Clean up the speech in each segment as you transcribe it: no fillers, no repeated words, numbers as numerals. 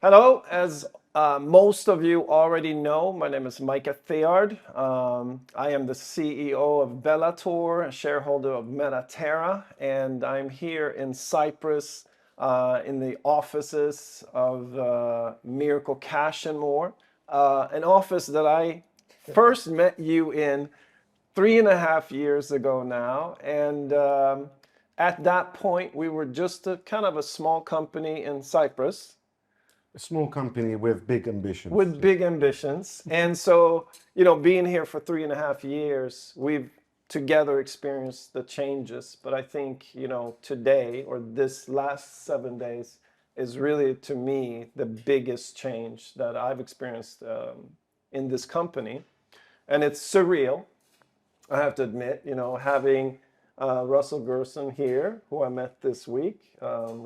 Hello, as most of you already know, my name is Micah Theard. I am the CEO of Bellator, a shareholder of Metatra, and I'm here in Cyprus in the offices of Miracle Cash and More, an office that I first met you in 3.5 years ago now. And at that point, we were just a kind of a small company in Cyprus A small company with big ambitions. with big ambitions. And so, being here for 3.5 years, we've together experienced the changes. But I think, today or this last 7 days is really, to me, the biggest change that I've experienced in this company. And it's surreal, I have to admit, having Russell Gerson here, who I met this week.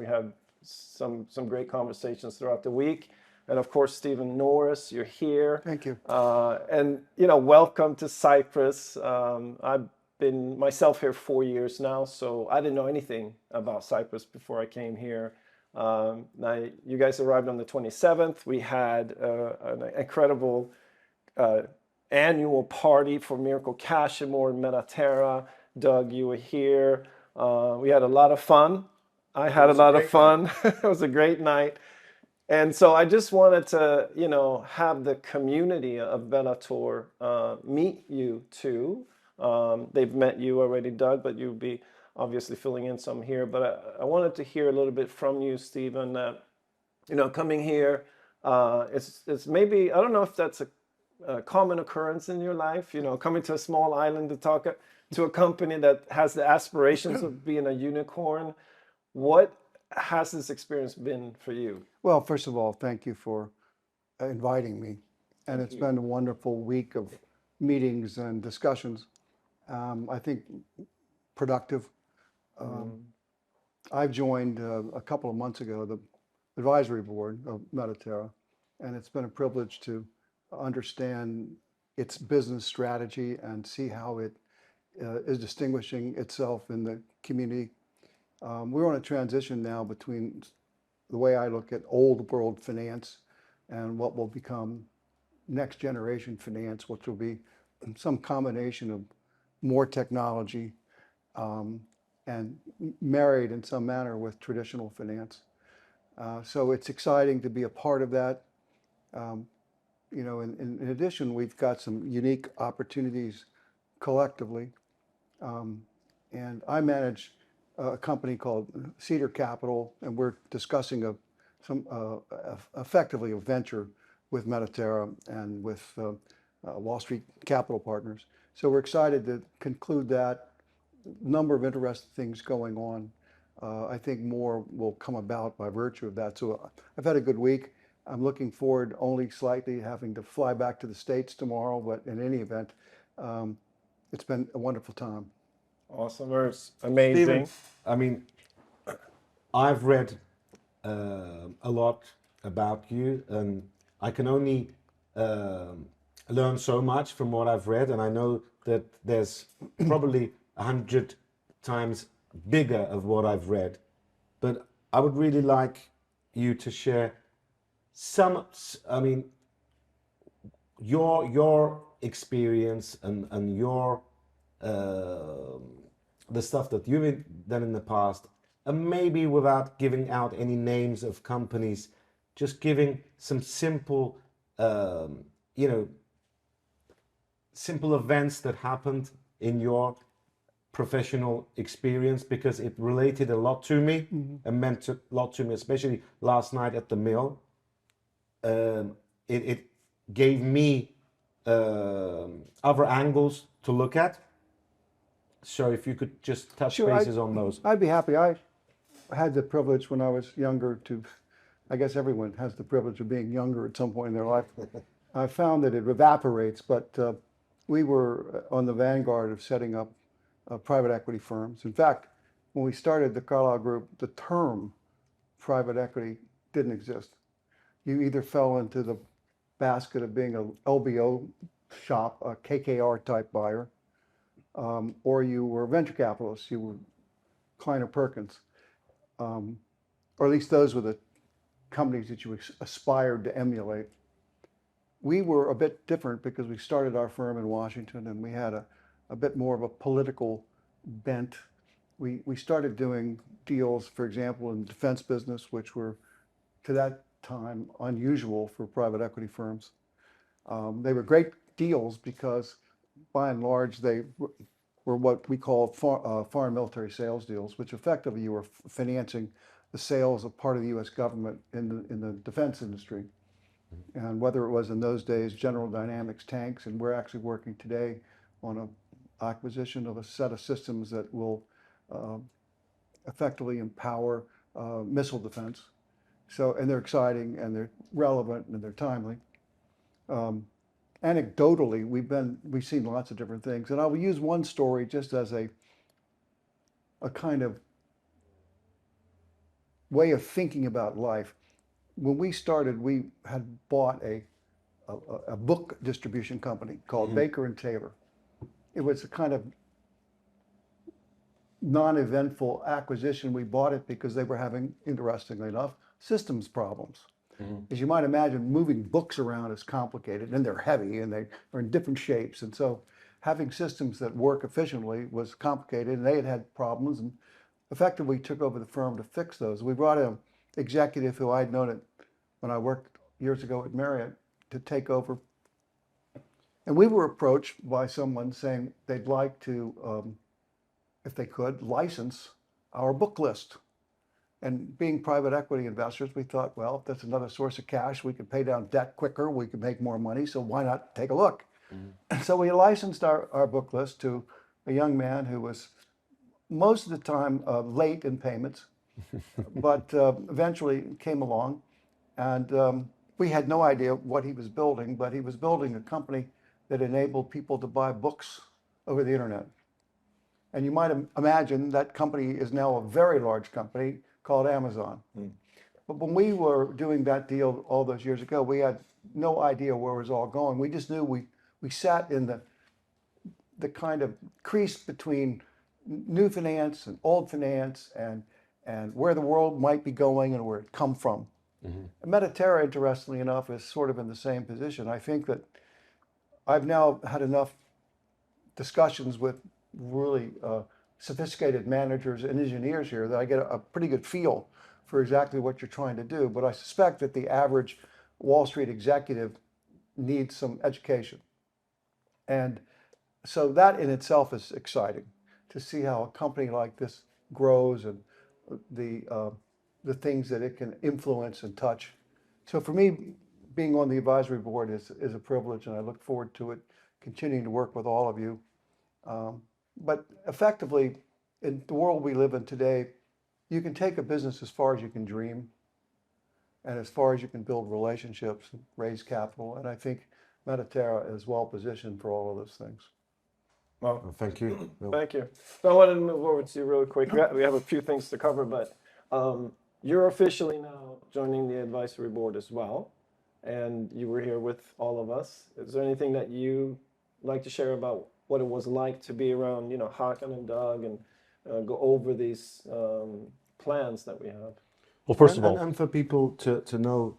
We had some great conversations throughout the week. And of course, Stephen Norris, you're here. Thank you. And, welcome to Cyprus. I've been myself here 4 years now, so I didn't know anything about Cyprus before I came here. Now, you guys arrived on the 27th. We had an incredible annual party for Miracle Cash and More in Metatra. Doug, you were here. We had a lot of fun. I had a lot of fun. It was a great night. And so I just wanted to, have the community of Bellator meet you too. They've met you already, Doug, but you'll be obviously filling in some here. But I wanted to hear a little bit from you, Stephen, that, coming here, it's maybe, I don't know if that's a common occurrence in your life, coming to a small island to talk to a company that has the aspirations of being a unicorn. What has this experience been for you? Well, first of all, thank you for inviting me. And it's been a wonderful week of meetings and discussions. I think productive. I've joined a couple of months ago the advisory board of Metatra, and it's been a privilege to understand its business strategy and see how it is distinguishing itself in the community. We're on a transition now between the way I look at old world finance and what will become next generation finance, which will be some combination of more technology and married in some manner with traditional finance. So it's exciting to be a part of that. In addition, we've got some unique opportunities collectively. And I manage a company called Cedar Capital, and we're discussing effectively a venture with Metatra and with Wall Street Capital Partners. So we're excited to conclude that. Number of interesting things going on. I think more will come about by virtue of that. So I've had a good week. I'm looking forward only slightly having to fly back to the States tomorrow, but in any event, it's been a wonderful time. Awesome. It's amazing. Stephen, I've read a lot about you, and I can only learn so much from what I've read, and I know that there's probably 100 times bigger of what I've read. But I would really like you to share your experience and your the stuff that you've done in the past, and maybe without giving out any names of companies, just giving some simple, simple events that happened in your professional experience, because it related a lot to me and meant a lot to me, especially last night at the mill. It gave me other angles to look at. So if you could just touch bases on those. I'd be happy. I had the privilege when I was younger I guess everyone has the privilege of being younger at some point in their life. I found that it evaporates, but we were on the vanguard of setting up private equity firms. In fact, when we started the Carlyle Group, the term private equity didn't exist. You either fell into the basket of being a LBO shop, a KKR type buyer, or you were a venture capitalist, you were Kleiner Perkins, or at least those were the companies that you aspired to emulate. We were a bit different because we started our firm in Washington and we had a bit more of a political bent. We started doing deals, for example, in the defense business, which were to that time unusual for private equity firms. They were great deals because by and large they were what we call foreign military sales deals, which effectively you were financing the sales of part of the U.S. government in the defense industry. And whether it was in those days General Dynamics tanks, and we're actually working today on an acquisition of a set of systems that will effectively empower missile defense. So, and they're exciting and they're relevant and they're timely. Anecdotally, we've seen lots of different things, and I will use one story just as a kind of way of thinking about life. When we started, we had bought a book distribution company called Baker and Taylor. It was a kind of non-eventful acquisition. We bought it because they were having, interestingly enough, systems problems. As you might imagine, moving books around is complicated, and they're heavy, and they are in different shapes. And so having systems that work efficiently was complicated, and they had problems, and effectively took over the firm to fix those. We brought an executive who I'd known it when I worked years ago at Marriott to take over. And we were approached by someone saying they'd like to, if they could, license our book list. And being private equity investors, we thought, well, if that's another source of cash, we could pay down debt quicker, we could make more money, so why not take a look? And so we licensed our book list to a young man who was most of the time late in payments, but eventually came along. And we had no idea what he was building, but he was building a company that enabled people to buy books over the internet. And you might imagine that company is now a very large company called Amazon. But when we were doing that deal all those years ago, we had no idea where it was all going. We just knew we sat in the kind of crease between new finance and old finance and where the world might be going and where it come from. And Metatra, interestingly enough, is sort of in the same position. I think that I've now had enough discussions with really sophisticated managers and engineers here that I get a pretty good feel for exactly what you're trying to do. But I suspect that the average Wall Street executive needs some education. And so that in itself is exciting to see how a company like this grows and the things that it can influence and touch. So for me, being on the advisory board is a privilege, and I look forward to it, continuing to work with all of you. But effectively, in the world we live in today, you can take a business as far as you can dream and as far as you can build relationships, raise capital. And I think Metatra is well positioned for all of those things. Well, Thank you. thank you. So I wanted to move over to you really quick. We have a few things to cover, but you're officially now joining the advisory board as well. And you were here with all of us. Is there anything that you like to share about what it was like to be around, Håkan and Doug and go over these plans that we have? Well, first of all, and for people to know,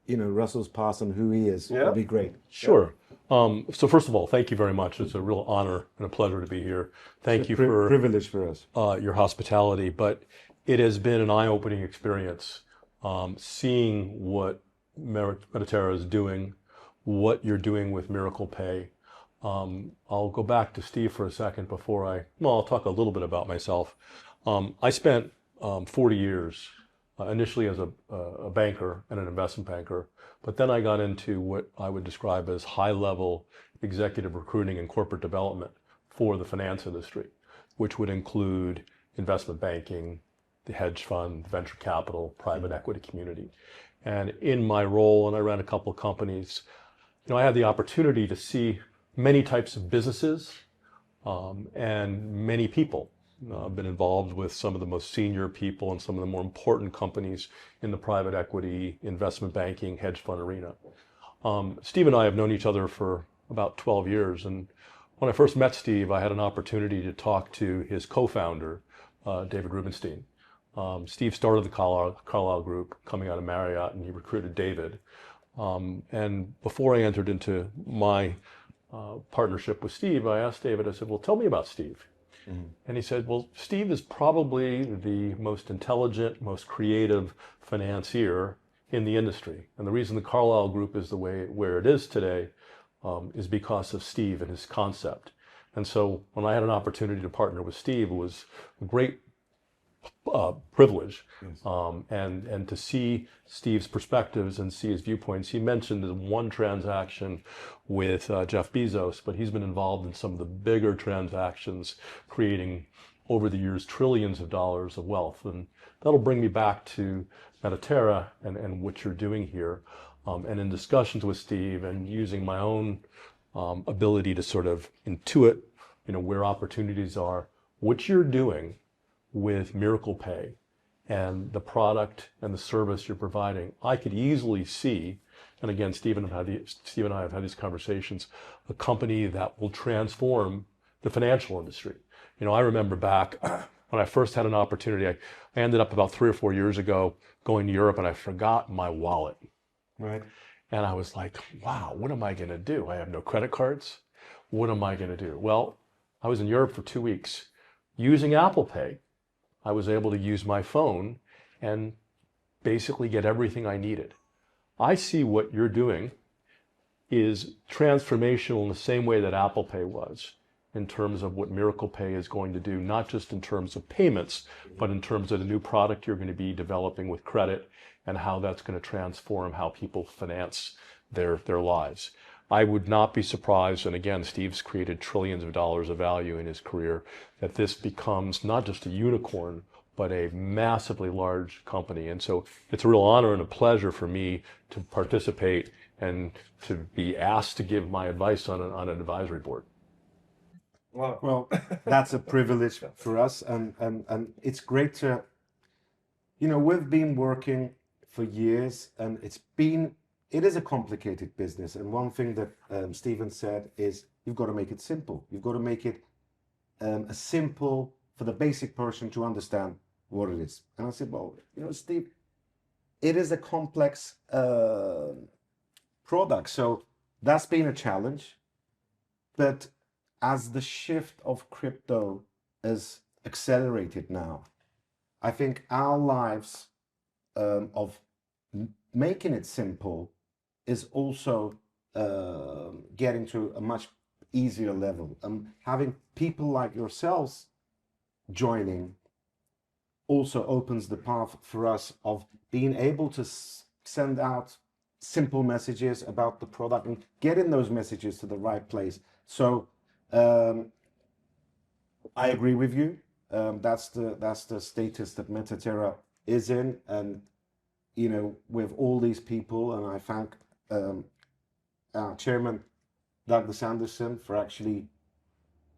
Russell's past and who he is, Yeah. would be great. sure. So first of all, thank you very much. It's a real honor and a pleasure to be here. Thank you for Privilege for us. your hospitality, but it has been an eye-opening experience seeing what Metatra is doing, what you're doing with Miracle Pay. I'll go back to Steve for a second before I'll talk a little bit about myself. I spent 40 years initially as a banker and an investment banker, but then I got into what I would describe as high-level executive recruiting and corporate development for the finance industry, which would include investment banking, the hedge fund, venture capital, private equity community. And in my role, and I ran a couple of companies, I had the opportunity to see many types of businesses and many people. I've been involved with some of the most senior people and some of the more important companies in the private equity, investment banking, hedge fund arena. Steve and I have known each other for about 12 years. And when I first met Steve, I had an opportunity to talk to his co-founder, David Rubenstein, Steve started the Carlyle Group coming out of Marriott, and he recruited David. And before I entered into my partnership with Steve, I asked David, I said, well, tell me about Steve. And he said, well, Steve is probably the most intelligent, most creative financier in the industry. And the reason the Carlyle Group is the way where it is today is because of Steve and his concept. And so when I had an opportunity to partner with Steve, it was a great privilege. And to see Steve's perspectives and see his viewpoints. He mentioned the one transaction with Jeff Bezos, but he's been involved in some of the bigger transactions, creating over the years trillions of dollars of wealth. And that'll bring me back to Metatra and what you're doing here. And in discussions with Steve and using my own ability to sort of intuit, where opportunities are, what you're doing with Miracle Pay and the product and the service you're providing, I could easily see, and again, Steve and I have had these conversations, a company that will transform the financial industry. I remember back when I first had an opportunity, I ended up about 3 or 4 years ago going to Europe and I forgot my wallet. Right. And I was like, wow, what am I going to do? I have no credit cards. What am I going to do? Well, I was in Europe for 2 weeks. Using Apple Pay, I was able to use my phone and basically get everything I needed. I see what you're doing is transformational in the same way that Apple Pay was, in terms of what Miracle Pay is going to do, not just in terms of payments, but in terms of the new product you're going to be developing with credit and how that's going to transform how people finance their lives. I would not be surprised, and again, Steve's created trillions of dollars of value in his career, that this becomes not just a unicorn, but a massively large company. And so it's a real honor and a pleasure for me to participate and to be asked to give my advice on an advisory board. Well, that's a privilege for us, and it's great to, we've been working for years, and it is a complicated business. And one thing that Stephen said is you've got to make it simple. You've got to make it simple for the basic person to understand what it is. And I said, well, Steve, it is a complex product, so that's been a challenge, but as the shift of crypto is accelerated now, I think our lives of making it simple is also getting to a much easier level. Having people like yourselves joining also opens the path for us of being able to send out simple messages about the product and getting those messages to the right place. So I agree with you. That's the status that Metatra is in, and with all these people, and I thank our chairman Douglas Anderson for actually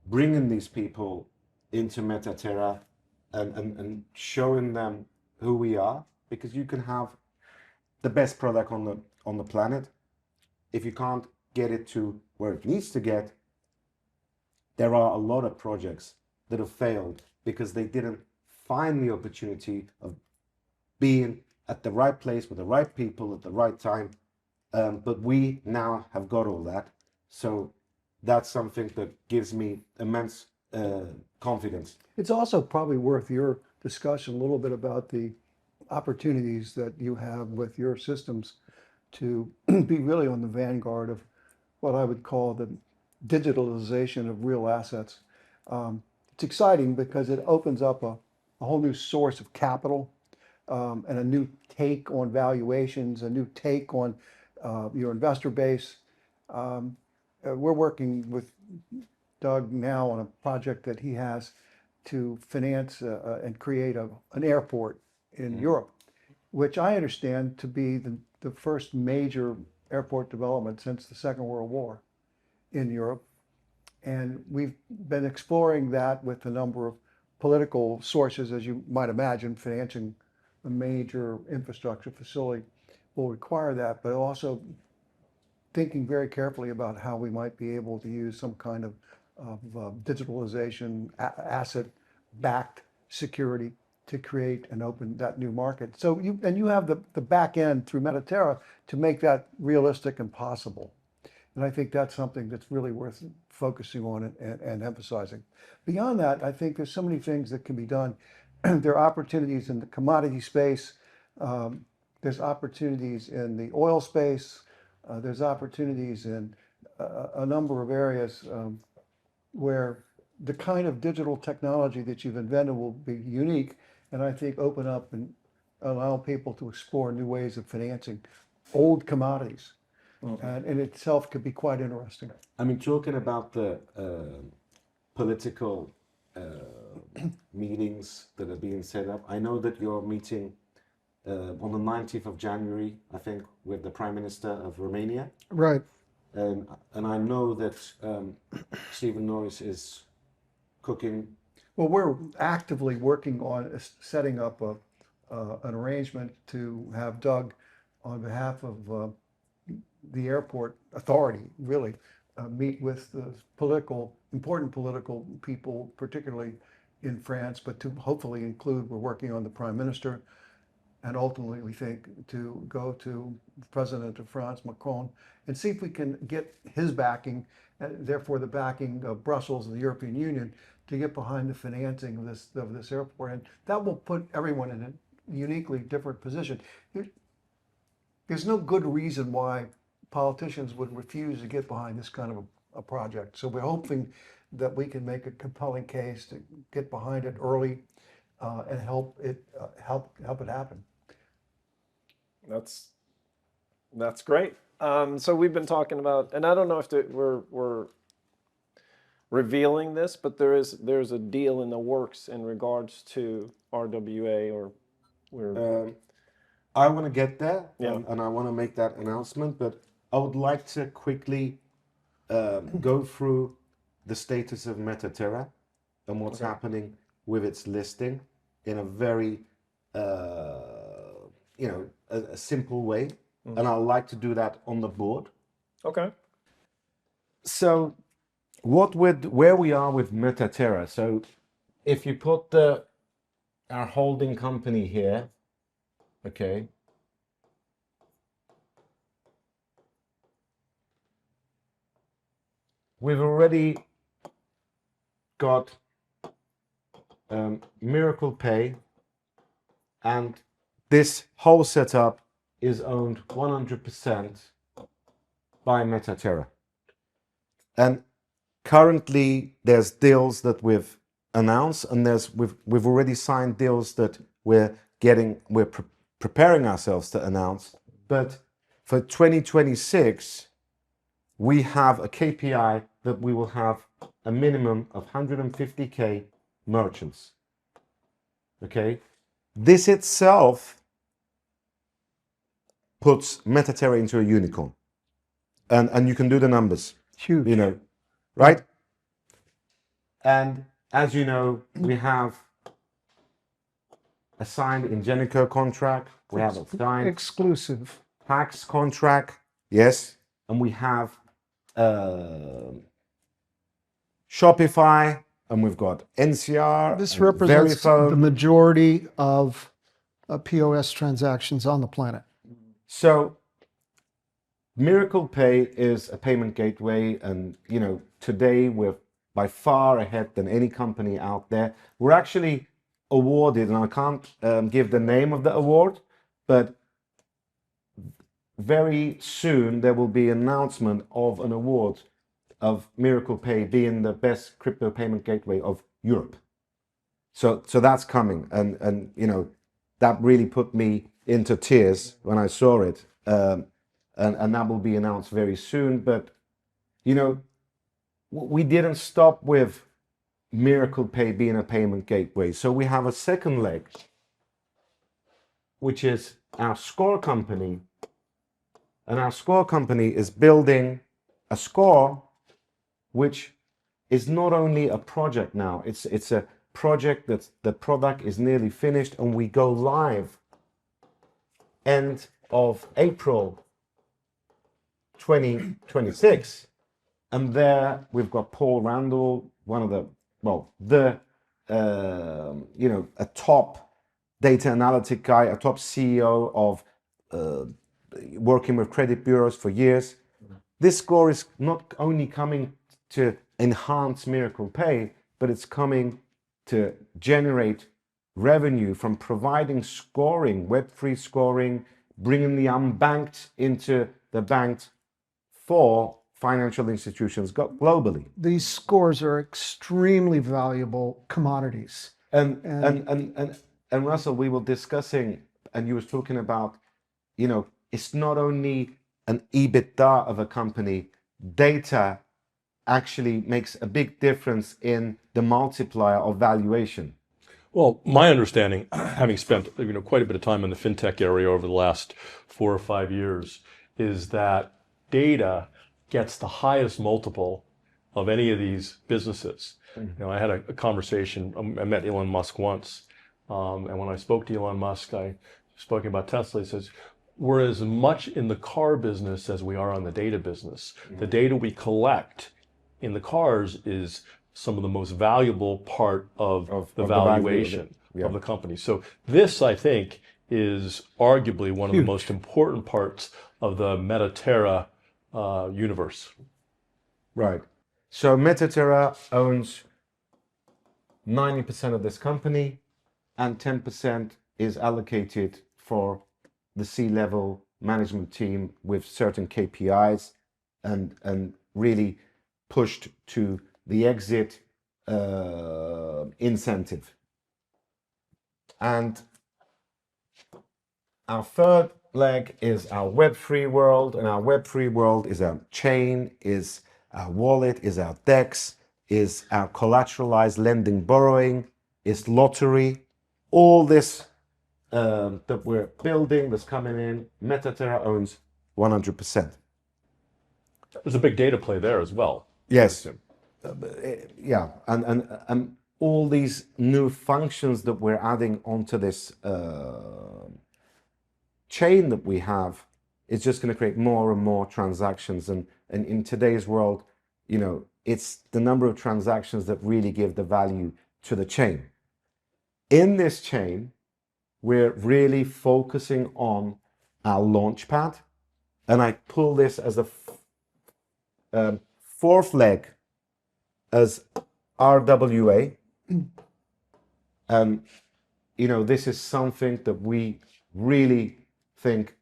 bringing these people into Metatra and showing them who we are, because you can have the best product on the planet. If you can't get it to where it needs to get, there are a lot of projects that have failed because they didn't find the opportunity of being at the right place with the right people at the right time. But we now have got all that. So that's something that gives me immense confidence. It's also probably worth your discussion a little bit about the opportunities that you have with your systems to be really on the vanguard of what I would call the digitalization of real assets. It's exciting because it opens up a whole new source of capital and a new take on valuations, a new take on your investor base. We're working with Doug now on a project that he has to finance and create an airport in Europe, which I understand to be the first major airport development since the Second World War in Europe. And we've been exploring that with a number of political sources, as you might imagine. Financing a major infrastructure facility will require that, but also thinking very carefully about how we might be able to use some kind of digitalization, asset-backed security to create and open that new market. So you have the back end through Metatra to make that realistic and possible. And I think that's something that's really worth focusing on and emphasizing. Beyond that, I think there's so many things that can be done. There are opportunities in the commodity space. There's opportunities in the oil space. There's opportunities in a number of areas where the kind of digital technology that you've invented will be unique, and I think open up and allow people to explore new ways of financing old commodities. And in itself could be quite interesting. I mean, talking about the political meetings that are being set up, I know that you're meeting on the 19th of January, I think, with the Prime Minister of Romania. Right. And I know that Stephen Norris is cooking. Well, we're actively working on setting up an arrangement to have Doug, on behalf of the airport authority, really, meet with the important political people, particularly in France, but to hopefully include, we're working on the Prime Minister, and ultimately we think to go to the President of France, Macron, and see if we can get his backing, and therefore the backing of Brussels and the European Union, to get behind the financing of this airport. And that will put everyone in a uniquely different position. There's no good reason why politicians would refuse to get behind this kind of a project. So we're hoping that we can make a compelling case to get behind it early and help it happen. That's great. So we've been talking about, and I don't know if we're revealing this, but there's a deal in the works in regards to RWA, or we're. I want to get there, Yeah. and I want to make that announcement, but I would like to quickly go through the status of Metatra and what's happening with its listing in a very, a simple way. And I'd like to do that on the board. Okay. So where we are with Metatra. So if you put our holding company here, okay, we've already got Miracle Pay, and this whole setup is owned 100% by Metatra. And currently there's deals that we've announced, and we've already signed deals that we're preparing ourselves to announce. But for 2026, we have a KPI that we will have a minimum of 150K merchants. Okay, this itself puts Metatra into a unicorn, and you can do the numbers. Huge. You know, right? And as you know, we have a signed Ingenico contract. We have a signed Exclusive. tax contract. Yes, and we have Shopify, and we've got NCR. This and represents Verifone. the majority of POS transactions on the planet. So Miracle Pay is a payment gateway, and today we're by far ahead than any company out there. We're actually awarded, and I can't give the name of the award, but very soon there will be an announcement of an award of Miracle Pay being the best crypto payment gateway of Europe. So that's coming, and that really put me into tears when I saw it, and that will be announced very soon. But we didn't stop with Miracle Pay being a payment gateway. So we have a second leg, which is our score company. And our score company is building a score, which is not only a project now, it's a project that the product is nearly finished, and we go live end of April 2026. And there we've got Paul Randall, one of a top data analytic guy, a top CEO of working with credit bureaus for years. This score is not only coming to enhance Miracle Pay, but it's coming to generate revenue from providing scoring, Web3 scoring, bringing the unbanked into the banked for financial institutions globally. These scores are extremely valuable commodities. And Russell, we were discussing, and you was talking about, it's not only an EBITDA of a company, data actually makes a big difference in the multiplier of valuation. Well, my understanding, having spent quite a bit of time in the fintech area over the last 4 or 5 years, is that data gets the highest multiple of any of these businesses. I had a conversation. I met Elon Musk once, and when I spoke to Elon Musk, I spoke about Tesla. He says, "We're as much in the car business as we are on the data business. The data we collect in the cars is some of the most valuable part of the valuation of the company." So this, I think, is arguably one of the most important parts of the Metatra universe. Right. So Metatra owns 90% of this company, and 10% is allocated for the C-level management team with certain KPIs and really pushed to the exit incentive. And our third leg is our Web3 world, and our Web3 world is our chain, is our wallet, is our DEX, is our collateralized lending borrowing, is lottery. All this that we're building, that's coming in, Metatra owns 100%. There's a big data play there as well. Yes. Yeah, and all these new functions that we're adding onto this chain that we have is just going to create more and more transactions. And in today's world, it's the number of transactions that really give the value to the chain. In this chain, we're really focusing on our launchpad, and I pull this as a fourth leg as RWA. This is something that we really think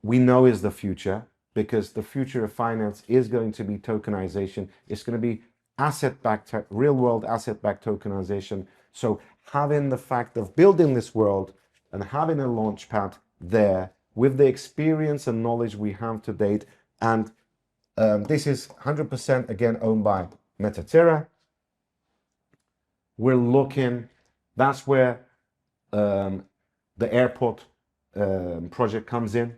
we know is the future, because the future of finance is going to be tokenization. It's going to be asset-backed, real-world asset-backed tokenization. So having the fact of building this world and having a launchpad there with the experience and knowledge we have to date, and this is 100% again owned by Metatra. We're looking, that's where the airport project comes in.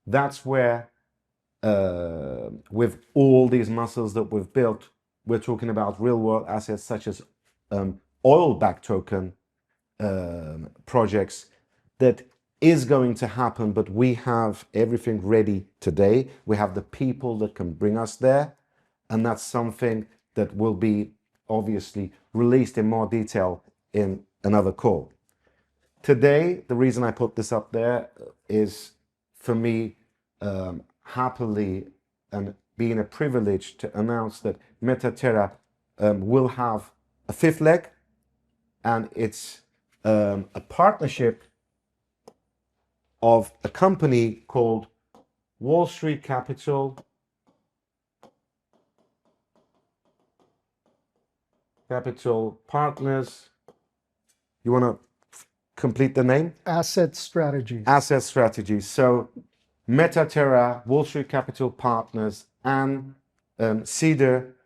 That's where with all these muscles that we've built, we're talking about real world assets such as oil-backed token projects that is going to happen, but we have everything ready today. We have the people that can bring us there, and that's something that will be obviously released in more detail in another call. Today, the reason I put this up there is for me happily and being a privilege to announce that Metatra will have a fifth leg, and it's a partnership of a company called Wall Street Capital Partners. You want to complete the name? Asset Strategies. Asset Strategies. So Metatra, Wall Street Capital Partners, and Cedar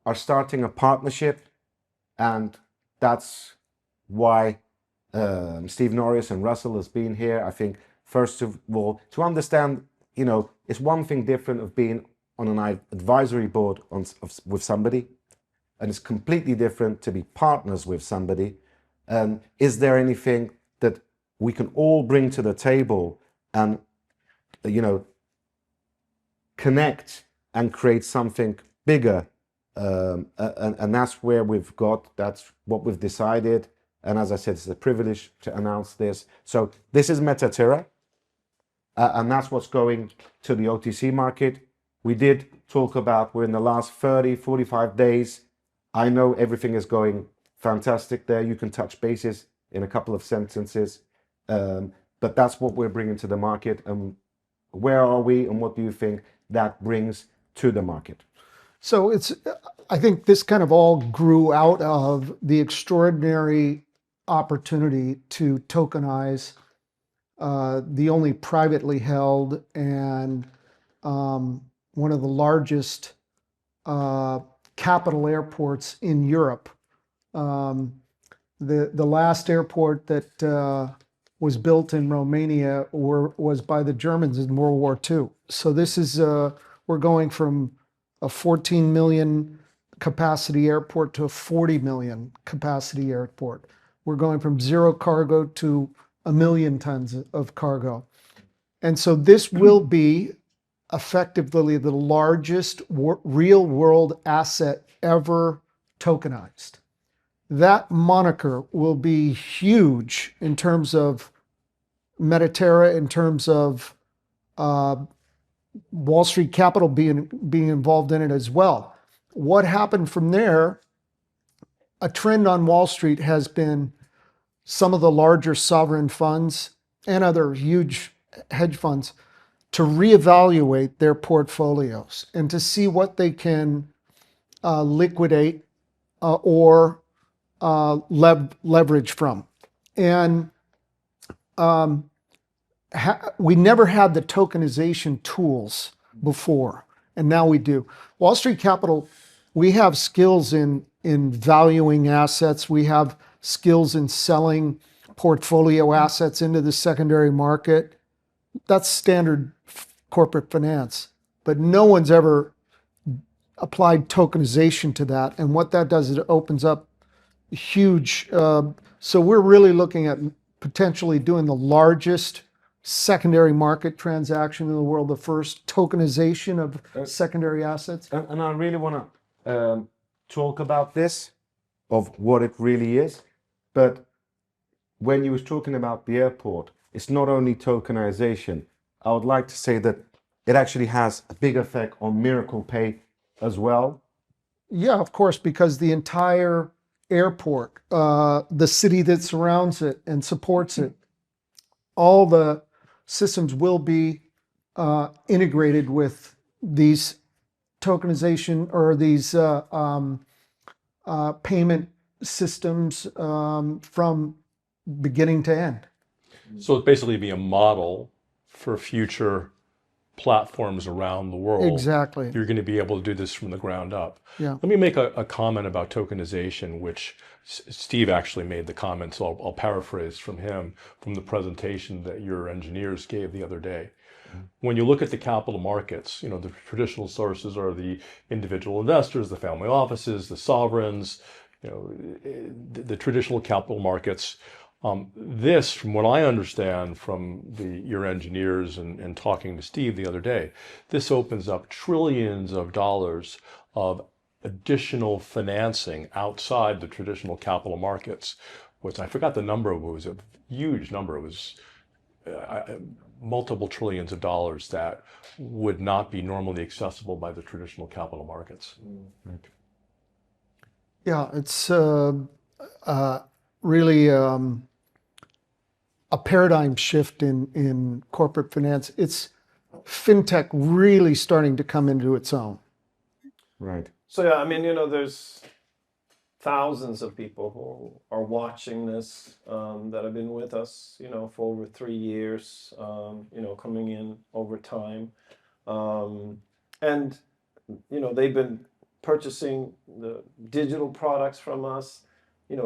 are starting a partnership, and that's why Steve Norris and Russell has been here. I think, first of all, to understand, it's one thing different of being on an advisory board with somebody, and it's completely different to be partners with somebody. Is there anything that we can all bring to the table and, connect and create something bigger? And that's where that's what we've decided. And as I said, it's a privilege to announce this. So this is Metatra, and that's what's going to the OTC market. We did talk about, we're in the last 30, 45 days. I know everything is going fantastic there. You can touch bases in a couple of sentences. But that's what we're bringing to the market. And where are we, and what do you think that brings to the market? So I think this kind of all grew out of the extraordinary opportunity to tokenize the only privately held and one of the largest capital airports in Europe. The last airport that was built in Romania was by the Germans in World War II. So this is we're going from a 14 million capacity airport to a 40 million capacity airport. We're going from zero cargo to 1 million tons of cargo. And so this will be effectively the largest real world asset ever tokenized. That moniker will be huge in terms of Metatra, in terms of Wall Street Capital being involved in it as well. What happened from there, a trend on Wall Street has been some of the larger sovereign funds and other huge hedge funds to reevaluate their portfolios and to see what they can liquidate or leverage from. And we never had the tokenization tools before, and now we do. Wall Street Capital, we have skills in valuing assets. We have skills in selling portfolio assets into the secondary market. That's standard corporate finance, but no one's ever applied tokenization to that. And what that does is it opens up huge. So we're really looking at potentially doing the largest secondary market transaction in the world, the first tokenization of secondary assets. And I really want to talk about this, of what it really is. But when you was talking about the airport, it's not only tokenization. I would like to say that it actually has a big effect on Miracle Pay as well. Yeah, of course, because the entire airport, the city that surrounds it and supports it, all the systems will be integrated with these tokenization or these payment systems from beginning to end. So it's basically be a model for future platforms around the world. Exactly. You're going to be able to do this from the ground up. Yeah. Let me make a comment about tokenization, which Steve actually made the comment, so I'll paraphrase from him from the presentation that your engineers gave the other day. When you look at the capital markets, the traditional sources are the individual investors, the family offices, the sovereigns, the traditional capital markets. This, from what I understand from your engineers and talking to Steve the other day, this opens up trillions of dollars of additional financing outside the traditional capital markets, which I forgot the number, it was a huge number. It was multiple trillions of dollars that would not be normally accessible by the traditional capital markets. Right. Yeah, it's really a paradigm shift in corporate finance. It's fintech really starting to come into its own. Right. So yeah, I mean, there's thousands of people who are watching this that have been with us, for over 3 years, coming in over time. And, they've been purchasing the digital products from us,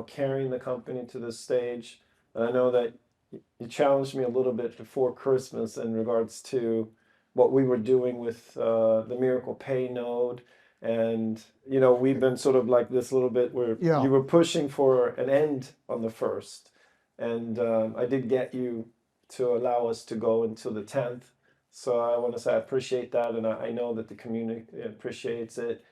carrying the company to this stage. And I know that you challenged me a little bit before Christmas in regards to what we were doing with the Miracle Pay node. And, we've been sort of like this little bit where you were pushing for an end on the first. And I did get you to allow us to go until the 10th. So I want to say I appreciate that. And I know that the community appreciates it.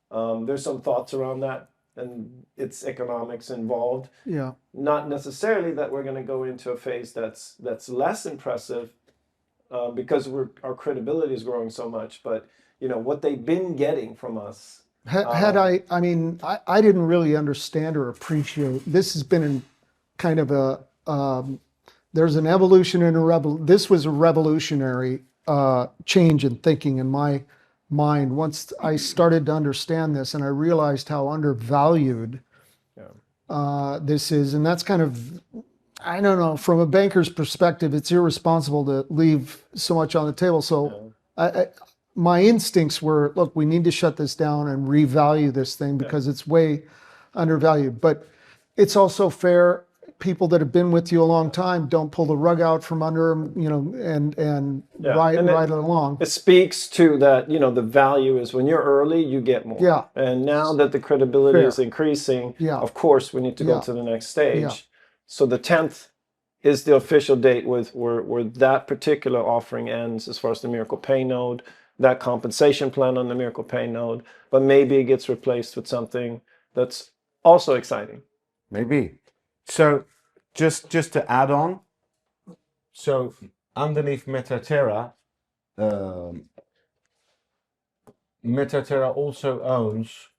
There's some thoughts around that. and its economics involved. Yeah. Not necessarily that we're going to go into a phase that's less impressive, because our credibility is growing so much. But what they've been getting from us. I mean, I didn't really understand or appreciate. This has been kind of a, there's an evolution and this was a revolutionary change in thinking in my mind once I started to understand this, and I realized how undervalued this is. And that's kind of, I don't know, from a banker's perspective, it's irresponsible to leave so much on the table. So my instincts were, look, we need to shut this down and revalue this thing because it's way undervalued. But it's also fair. People that have been with you a long time don't pull the rug out from under them, and ride it along. It speaks to that, the value is when you're early, you get more. Yeah. And now that the credibility is increasing, of course, we need to go to the next stage. Yeah. So the 10th is the official date where that particular offering ends as far as the Miracle Pay node, that compensation plan on the Miracle Pay node, but maybe it gets replaced with something that's also exciting. Maybe. So just to add on, so underneath Metatra, Metatra also owns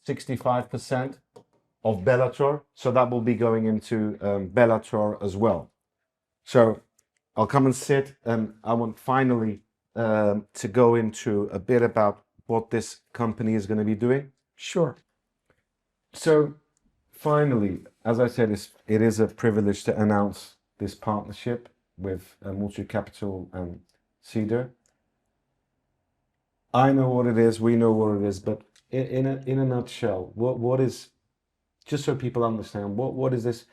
65% of Bellator, so that will be going into Bellator as well. So I'll come and sit, and I want finally to go into a bit about what this company is going to be doing. Sure. So finally, as I said, it is a privilege to announce this partnership with Multi Capital and Cedar. I know what it is, we know what it is, but in a nutshell, what is, just so people understand, what is this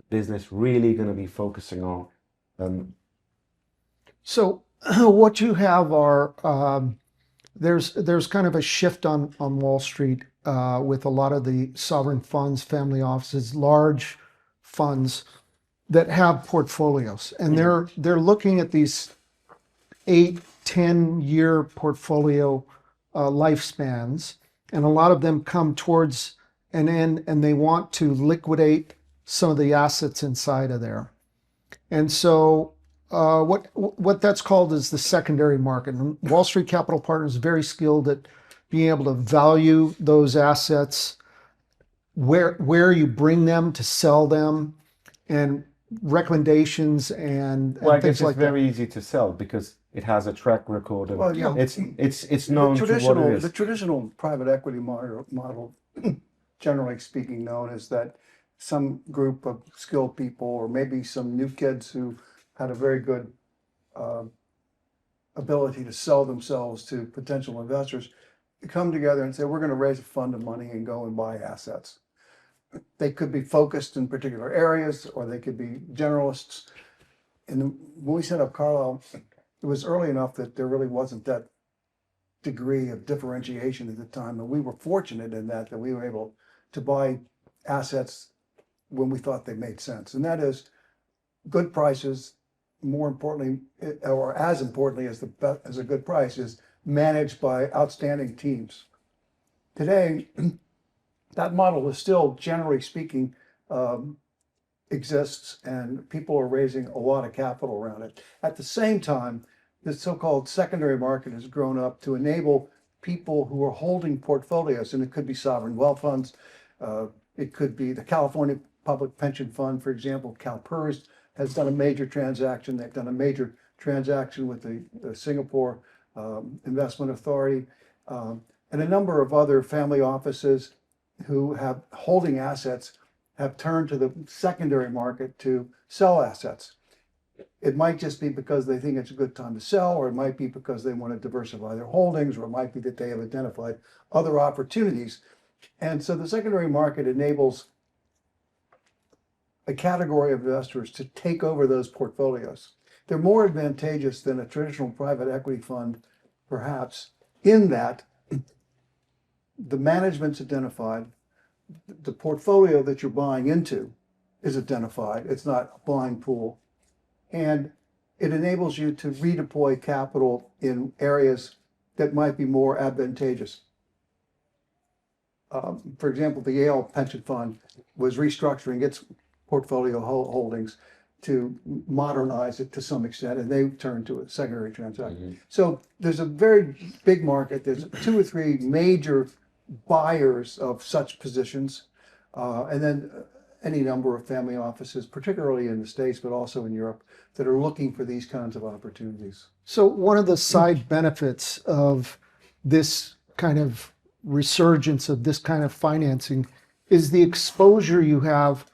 business really going to be focusing on? So what you have are, there's kind of a shift on Wall Street with a lot of the sovereign funds, family offices, large funds that have portfolios, and they're looking at these 8-10 year portfolio lifespans, and a lot of them come towards an end, and they want to liquidate some of the assets inside of there. And so what that's called is the secondary market. And Wall Street Capital Partners is very skilled at being able to value those assets, where you bring them to sell them, and recommendations and Well, I things guess like it's that. very easy to sell because it has a track record. Of, Well, yeah. It's known to what it is. The traditional private equity model, generally speaking, known as that some group of skilled people, or maybe some new kids who had a very good ability to sell themselves to potential investors, come together and say, we're going to raise a fund of money and go and buy assets. They could be focused in particular areas, or they could be generalists. And when we set up Carlyle, it was early enough that there really wasn't that degree of differentiation at the time. And we were fortunate in that we were able to buy assets when we thought they made sense. And that is good prices, more importantly, or as importantly as a good price, is managed by outstanding teams. Today, that model is still, generally speaking, exists, and people are raising a lot of capital around it. At the same time, the so-called secondary market has grown up to enable people who are holding portfolios, and it could be sovereign wealth funds, it could be the California Public Pension Fund, for example. CalPERS has done a major transaction. They've done a major transaction with the Singapore Investment Authority, and a number of other family offices who have holding assets have turned to the secondary market to sell assets. It might just be because they think it's a good time to sell, or it might be because they want to diversify their holdings, or it might be that they have identified other opportunities. And so the secondary market enables a category of investors to take over those portfolios. They're more advantageous than a traditional private equity fund, perhaps, in that the management's identified, the portfolio that you're buying into is identified, it's not a blind pool, and it enables you to redeploy capital in areas that might be more advantageous. For example, the Yale pension fund was restructuring its portfolio holdings to modernize it to some extent, and they turned to a secondary transaction. So there's a very big market. There's 2 or 3 major buyers of such positions, and then any number of family offices, particularly in the States, but also in Europe, that are looking for these kinds of opportunities. So one of the side benefits of this kind of resurgence of this kind of financing is the exposure you have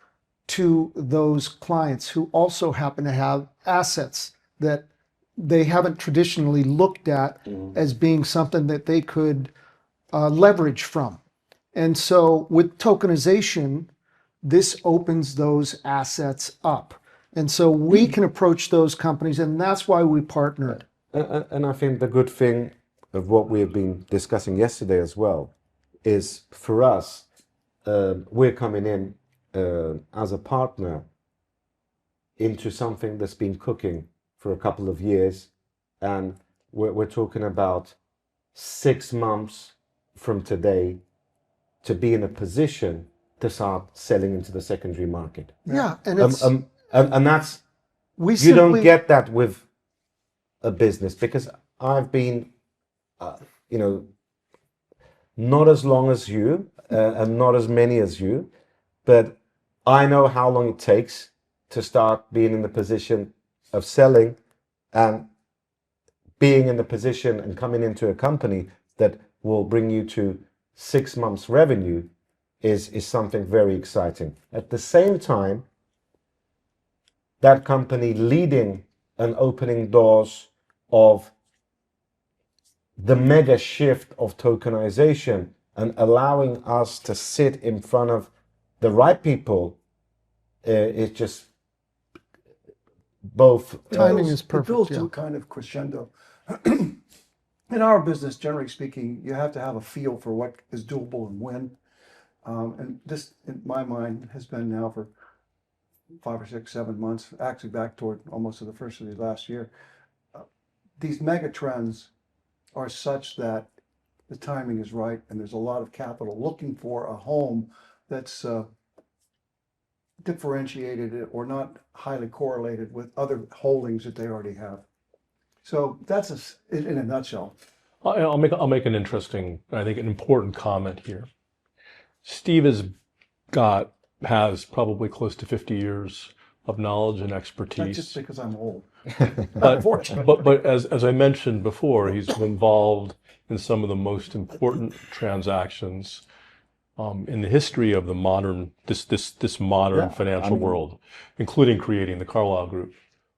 to those clients who also happen to have assets that they haven't traditionally looked at as being something that they could leverage from. And so with tokenization, this opens those assets up. And so we can approach those companies, and that's why we partnered. And I think the good thing of what we have been discussing yesterday as well is for us, we're coming in as a partner into something that's been cooking for a couple of years, and we're talking about 6 months from today to be in a position to start selling into the secondary market. Yeah, and it's And that's, we you don't simply get that with a business, because I've been, not as long as you and not as many as you, but I know how long it takes to start being in the position of selling and being in the position and coming into a company that will bring you to 6 months revenue is something very exciting. At the same time, that company leading and opening doors of the mega shift of tokenization and allowing us to sit in front of the right people, it's just both. timing is It builds perfect. to Yeah. a kind of crescendo. In our business, generally speaking, you have to have a feel for what is doable and when. And this, in my mind, has been now for 5 or 6, 7 months, actually back toward almost to the first of the last year. These mega trends are such that the timing is right, and there's a lot of capital looking for a home that's differentiated or not highly correlated with other holdings that they already have. So that's in a nutshell. I'll make an interesting, I think, an important comment here. Steve has probably close to 50 years of knowledge and Not expertise. just because I'm old. But, Unfortunately. but as I mentioned before, he's been involved in some of the most important transactions in the history of the modern modern financial world, including creating the Carlyle Group.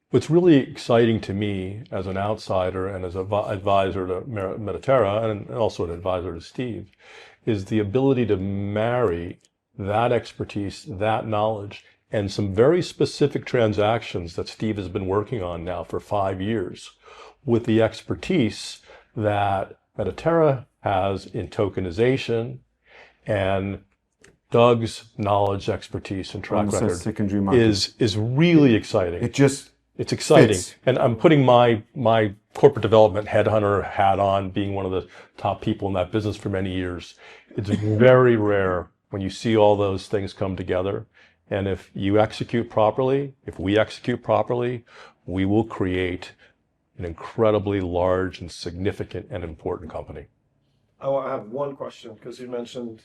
What's really exciting to me as an outsider and as an advisor to Metatra and also an advisor to Steve is the ability to marry that expertise, that knowledge, and some very specific transactions that Steve has been working on now for 5 years with the expertise that Metatra has in tokenization and Doug's knowledge, expertise, and track record Secondary market. is really exciting. It's exciting. fits. And I'm putting my corporate development headhunter hat on, being one of the top people in that business for many years. It's very rare when you see all those things come together. And if you execute properly, if we execute properly, we will create an incredibly large and significant and important company. I have one question, because you mentioned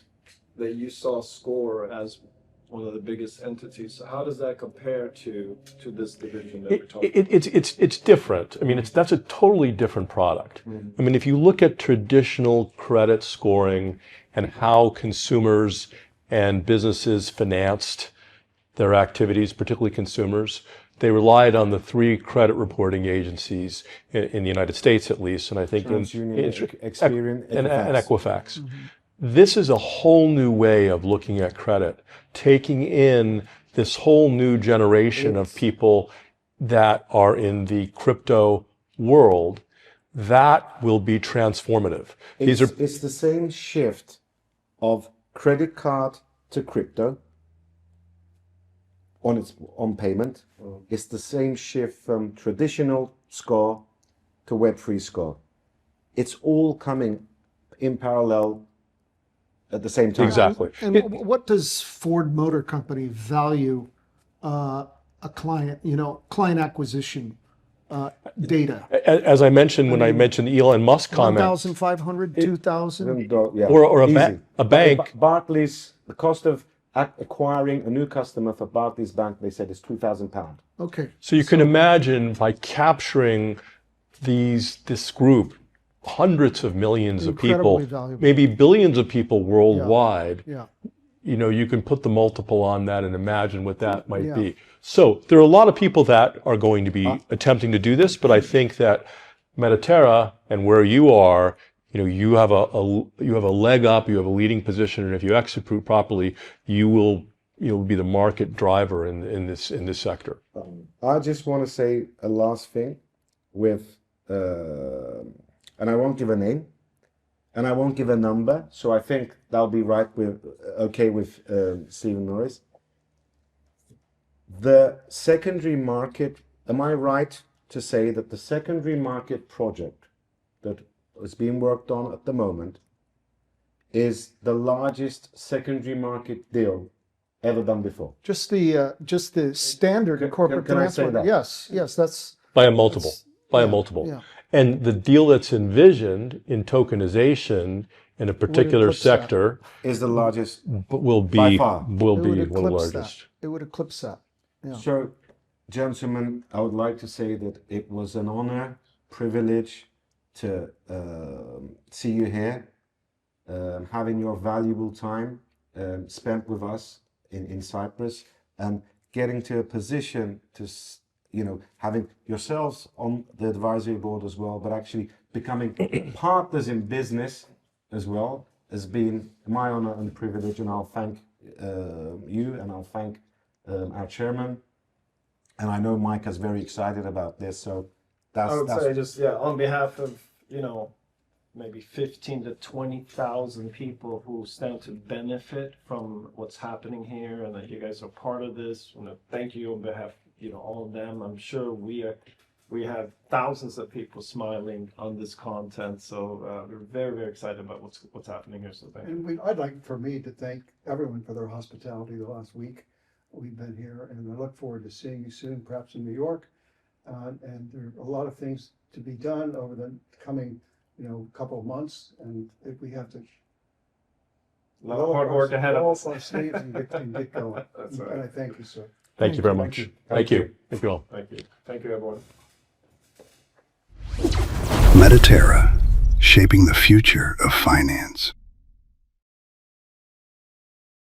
that you saw Score as one of the biggest entities. So how does that compare to this division that we're talking about? It's different. I mean, that's a totally different product. I mean, if you look at traditional credit scoring and how consumers and businesses financed their activities, particularly consumers, they relied on the 3 credit reporting agencies in the United States, at least, and I think TransUnion, Experian, and Equifax. Equifax. This is a whole new way of looking at credit, taking in this whole new generation of people that are in the crypto world. That will be transformative. It's the same shift of credit card to crypto on payment. It's the same shift from traditional score to Web3 score. It's all coming in parallel at the same time. Exactly. And what does Ford Motor Company value a client, client acquisition data? As I mentioned when I mentioned the Elon Musk comment, 1,500, 2,000? Yeah, or easy. a bank. Barclays, the cost of acquiring a new customer for Barclays Bank, they said is £2,000. Okay. So you can imagine by capturing this group, hundreds of millions of people, Incredibly valuable. maybe billions of people worldwide, Yeah. you can put the multiple on that and imagine what that might Yeah. be. So there are a lot of people that are going to be attempting to do this, but I think that Metatra and where you are, you have a leg up, you have a leading position, and if you execute properly, you'll be the market driver in this sector. I just want to say a last thing with, and I won't give a name, and I won't give a number, so I think that'll be okay with Stephen Norris. The secondary market, am I right to say that the secondary market project that is being worked on at the moment is the largest secondary market deal ever done before? Just the standard corporate can I finance say market. that? Yes, that's By a multiple. yeah. And the deal that's envisioned in tokenization in a particular eclipse that. Sector is the largest will by be far. one of the eclipse largest. that. It would eclipse that. Yeah. So, gentlemen, I would like to say that it was an honor, privilege to see you here, having your valuable time spent with us in Cyprus, and getting to a position to, having yourselves on the advisory board as well, but actually becoming partners in business as well has been my honor and privilege, and I'll thank you, and I'll thank our chairman, and I know Mike is very excited about this. So I would say just on behalf of maybe 15 to 20,000 people who stand to benefit from what's happening here, and that you guys are part of this. Thank you on behalf of all of them. I'm sure we have thousands of people smiling on this content, so we're very, very excited about what's happening here. So thank you. And I'd like for me to thank everyone for their hospitality the last week we've been here, and I look forward to seeing you soon, perhaps in New York. And there are a lot of things to be done over the coming, couple of months, and if we have to A lot of hard work ahead of us. roll up our sleeves and get going. That's right. And I thank you, sir. Thank you very much. Thank you. Thank you all. Thank you. Thank you, everyone. Metatra, shaping the future of finance.